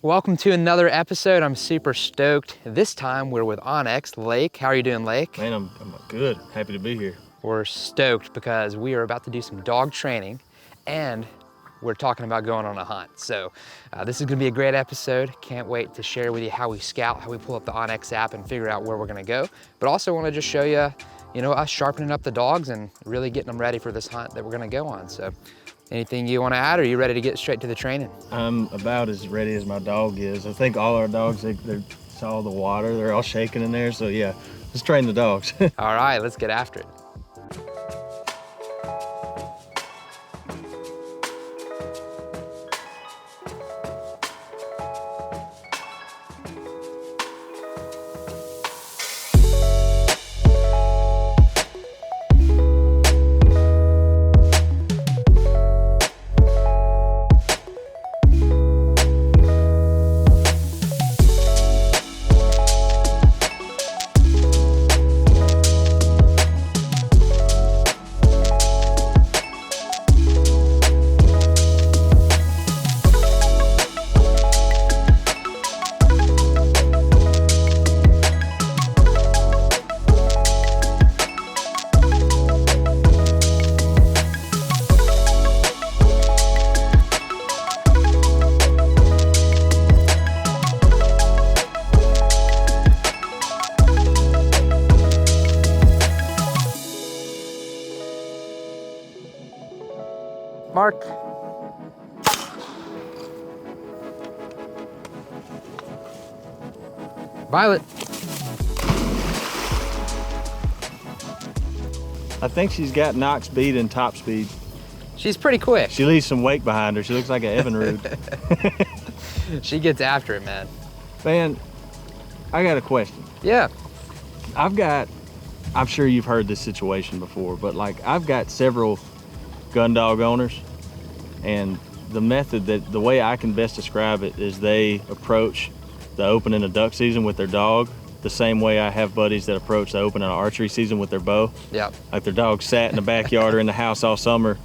Welcome to another episode. I'm super stoked. This time we're with onX. Lake, how are you doing, Lake? Man, I'm good. Happy to be here. We're stoked because we are about to do some dog training and we're talking about going on a hunt. So this is gonna be a great episode. Can't wait to share with you how we scout, how we pull up the onX app and figure out where we're gonna go. But also wanna just show you, us sharpening up the dogs and really getting them ready for this hunt that we're gonna go on. So anything you want to add, or are you ready to get straight to the training? I'm about as ready as my dog is. I think all our dogs, they saw the water. They're all shaking in there. So yeah, let's train the dogs. All right, let's get after it. Mark. Violet. I think she's got knock speed and top speed. She's pretty quick. She leaves some weight behind her. She looks like an Evinrude. She gets after it, man. Man, I got a question. Yeah. I'm sure you've heard this situation before, but like I've got several Gundog owners, and the way I can best describe it is they approach the opening of duck season with their dog the same way I have buddies that approach the opening of archery season with their bow. Yeah. Like their dog sat in the backyard or in the house all summer,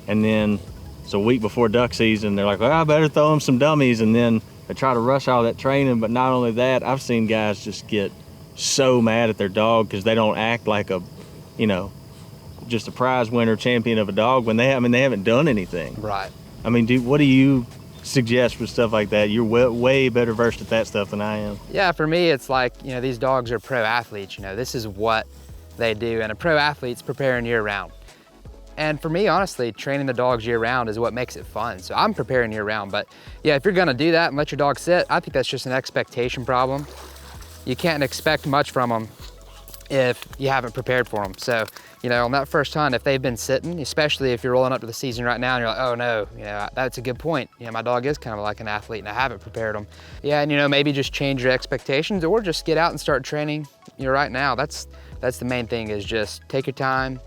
and then it's a week before duck season, they're like, well, I better throw them some dummies, and then they try to rush all that training. But not only that, I've seen guys just get so mad at their dog because they don't act like just a prize winner champion of a dog when they haven't done anything. Right. I mean, what do you suggest for stuff like that? You're way better versed at that stuff than I am. Yeah, for me, it's like, these dogs are pro athletes. This is what they do, and a pro athlete's preparing year round. And for me, honestly, training the dogs year round is what makes it fun. So I'm preparing year round, but yeah, if you're gonna do that and let your dog sit, I think that's just an expectation problem. You can't expect much from them if you haven't prepared for them. So, on that first hunt, if they've been sitting, especially if you're rolling up to the season right now and you're like, oh no, that's a good point. My dog is kind of like an athlete and I haven't prepared them. Yeah, and maybe just change your expectations or just get out and start training, right now. That's the main thing, is just take your time,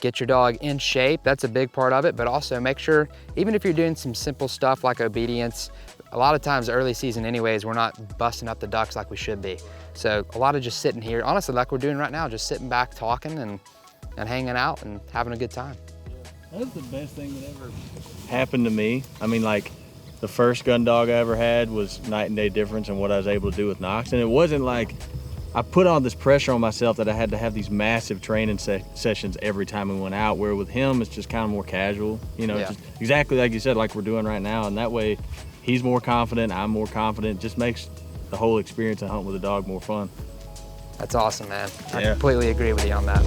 get your dog in shape. That's a big part of it, but also make sure, even if you're doing some simple stuff like obedience, a lot of times early season anyways, we're not busting up the ducks like we should be. So a lot of just sitting here, honestly, like we're doing right now, just sitting back, talking and hanging out and having a good time. That's the best thing that ever happened to me. I mean, like the first gun dog I ever had was night and day difference in what I was able to do with Knox. And it wasn't like I put all this pressure on myself that I had to have these massive training sessions every time we went out, where with him, it's just kind of more casual, just exactly like you said, like we're doing right now. And that way he's more confident, I'm more confident. It just makes the whole experience of hunting with a dog more fun. That's awesome, man. Yeah. I completely agree with you on that.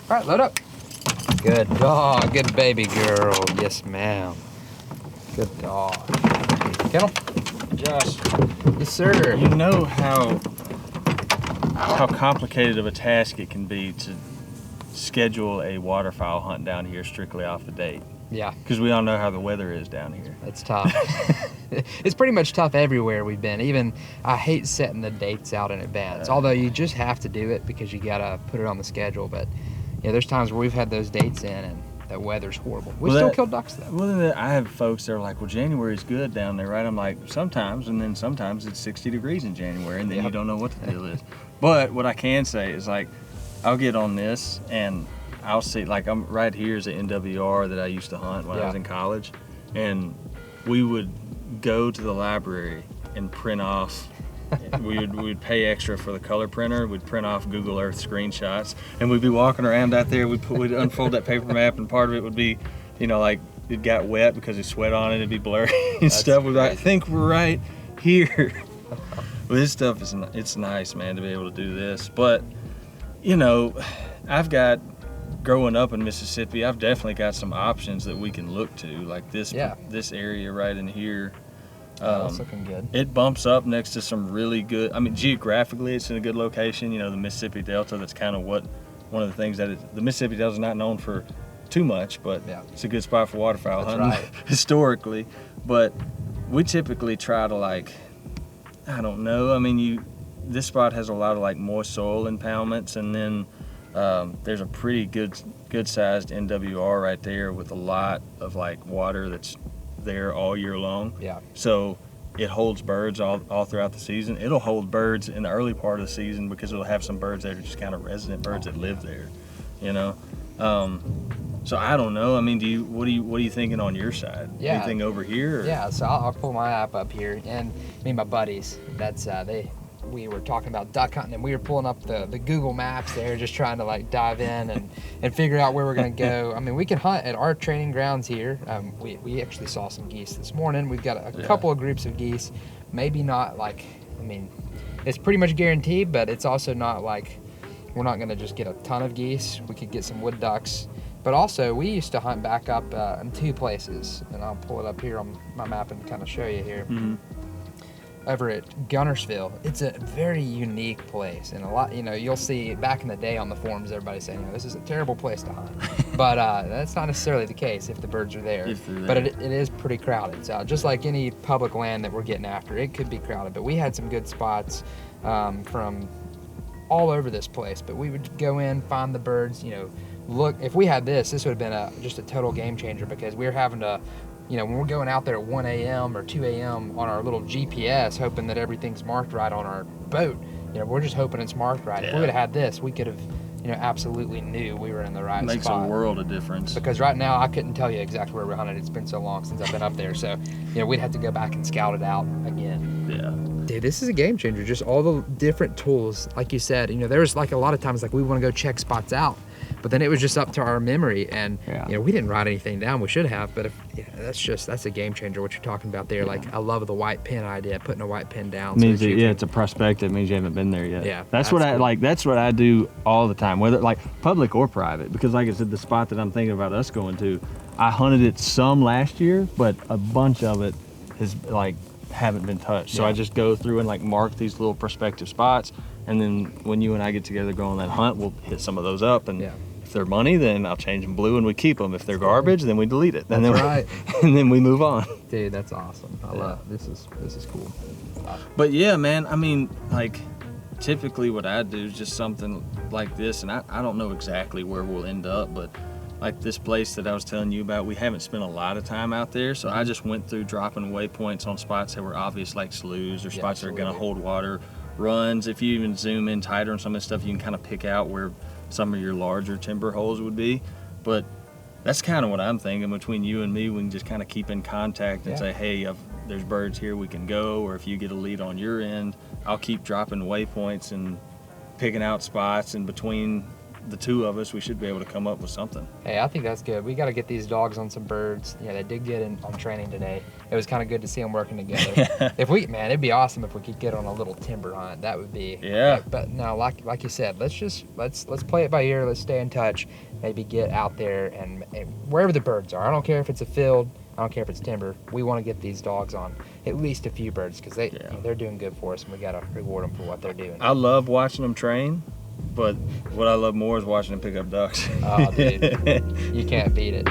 All right, load up. Good dog, good baby girl. Yes, ma'am. Good dog. Kennel? Josh, Yes, sir. you know how complicated of a task it can be to schedule a waterfowl hunt down here strictly off the date. Yeah. Because we all know how the weather is down here. It's tough. It's pretty much tough everywhere we've been. Even I hate setting the dates out in advance. Although you just have to do it because you gotta put it on the schedule. But yeah, there's times where we've had those dates in and the weather's horrible. We still kill ducks though. Well, then I have folks that are like, well, January's good down there, right? I'm like, sometimes, and then sometimes it's 60 degrees in January, and then you don't know what the deal is. But what I can say is, like, I'll get on this and I'll see, like, I'm right here is an NWR that I used to hunt when I was in college, and we would go to the library and print off. We'd pay extra for the color printer. We'd print off Google Earth screenshots, and we'd be walking around out there. We'd unfold that paper map, and part of it would be, you know, like it got wet because it sweat on it. It'd be blurry and stuff. We'd be like, I think we're right here. Well, this stuff it's nice, man, to be able to do this. But you know, growing up in Mississippi, I've definitely got some options that we can look to, like this area right in here. That's looking good. It bumps up next to some really good, I mean, geographically it's in a good location. You know, the Mississippi Delta, that's kind of one of the things that the Mississippi Delta is not known for too much, but it's a good spot for waterfowl hunting historically. But we typically try to, like, I don't know, I mean, this spot has a lot of like moist soil impoundments, and then there's a pretty good sized NWR right there with a lot of like water that's there all year long. Yeah. So it holds birds all throughout the season. It'll hold birds in the early part of the season because it'll have some birds that are just kind of resident birds that live there, you know. So I don't know. I mean, what are you thinking on your side? Yeah. Anything over here? Or? Yeah. So I'll pull my app up here, and me and my buddies. That's we were talking about duck hunting, and we were pulling up the Google Maps there, just trying to like dive in and figure out where we're gonna go. I mean, we can hunt at our training grounds here. We actually saw some geese this morning. We've got a couple of groups of geese. Maybe not like, I mean, it's pretty much guaranteed, but it's also not like we're not gonna just get a ton of geese. We could get some wood ducks. But also, we used to hunt back up in two places, and I'll pull it up here on my map and kind of show you here. Mm-hmm. Over at Guntersville, it's a very unique place, and a lot, you know, you'll see back in the day on the forums, everybody saying, you know, this is a terrible place to hunt. But that's not necessarily the case if the birds are there. But it is pretty crowded. So just like any public land that we're getting after, it could be crowded. But we had some good spots from all over this place. But we would go in, find the birds, you know. Look, if we had this would have been just a total game changer, because we're having to, you know, when we're going out there at 1 a.m. or 2 a.m. on our little GPS, hoping that everything's marked right on our boat, you know, we're just hoping it's marked right. If we would have had this, we could have, you know, absolutely knew we were in the right spot. Makes a world of difference. Because right now, I couldn't tell you exactly where we hunted. It's been so long since I've been up there. So, you know, we'd have to go back and scout it out again. Yeah. Dude, this is a game changer. Just all the different tools. Like you said, you know, there's like a lot of times like we want to go check spots out, but then it was just up to our memory, and you know, we didn't write anything down. We should have, but that's a game changer. What you're talking about there, like I love the white pin idea, putting a white pin down. Means it's a prospect. It means you haven't been there yet. Yeah, that's what I like. That's what I do all the time, whether like public or private. Because like I said, the spot that I'm thinking about us going to, I hunted it some last year, but a bunch of it is like haven't been touched. So I just go through and like mark these little prospective spots, and then when you and I get together go on that hunt, we'll hit some of those up, and if they're money, then I'll change them blue and we keep them. If they're garbage, then we delete it. And and then we move on. Dude, that's awesome. I love this is cool. But yeah, man, I mean, like typically what I do is just something like this, and I don't know exactly where we'll end up, but like this place that I was telling you about, we haven't spent a lot of time out there, so I just went through dropping waypoints on spots that were obvious, like sloughs or spots that are going to hold water, runs. If you even zoom in tighter on some of this stuff, you can kind of pick out where some of your larger timber holes would be. But that's kind of what I'm thinking. Between you and me, we can just kind of keep in contact and say, hey, there's birds here, we can go. Or if you get a lead on your end, I'll keep dropping waypoints and picking out spots in between the two of us, we should be able to come up with something. Hey, I think that's good. We got to get these dogs on some birds. Yeah, they did good on training today. It was kind of good to see them working together. Man, it'd be awesome if we could get on a little timber hunt. That would be. Yeah. But no, like you said, let's play it by ear. Let's stay in touch. Maybe get out there and wherever the birds are. I don't care if it's a field. I don't care if it's timber. We want to get these dogs on at least a few birds because they're doing good for us, and we got to reward them for what they're doing. I love watching them train, but what I love more is watching them pick up ducks. Oh, dude, you can't beat it.